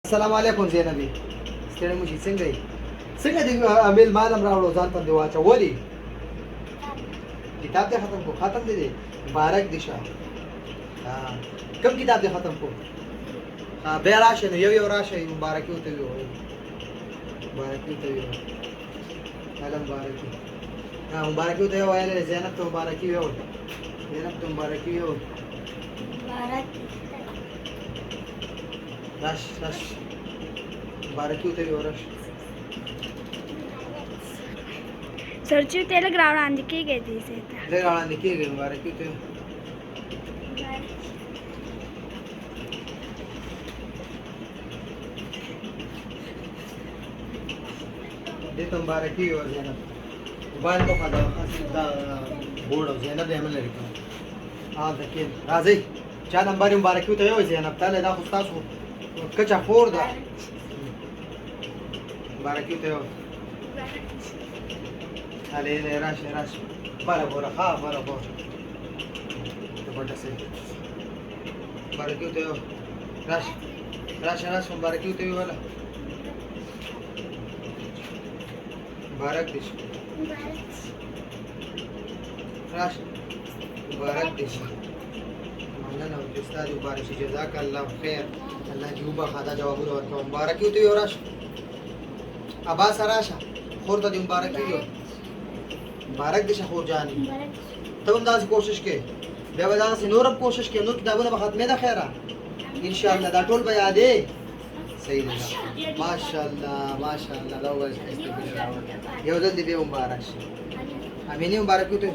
السلام علیکم زینبی ستړی مو شي څنګه یې څنګه دې میلمان هم راوړو ځان ته دې واچولې کتاب دې ختم کو ختم دې دی مبارک دې شه کوم کتاب دې ختم کو بیا راشه نو یو راشه مبارکي ورته ووایو مبارکي ورته ووایو هله مبارکي مبارکي ورته ووایه زینب ته مبارکي ووایه زینب ته مبارکي ووایه راش مبارکي ورته ووایه راشه سرچو تلګ راوړاندې کېږي دې ته لږ وړاندې کېږي مبارکي ورته دې ته مبارکي ووایه زینب موبایل مو خدا دا بورډ او زینب یې عمل لري ذکر راځي چا نمبر مبارکي ورته ووایه زینب تعالی دا خو تاسو کچا خور ده مبارکي ورته ووایه علي راشه برابر برابر ته سي مبارکي ته راشه مبارکي ته ولا مبارک دي راشه مبارک دي مننه او استاد مبارک شي جزاك الله خير الله جوبه خدا جوابونه ورکوم مبارکي ته راشه ابا راشه خور ته مبارکي یو مبارک دې شخور جاني ته هم داسې کوشش کې بیا به داسې نور هم کوشش کې نور کتابونه به ختمې ده خیره ان شاء الله دا ټول به یادې صحیح ده ماشاءالله دا وایي یو ځل دې بیا مبارک شي امینې مبارک وته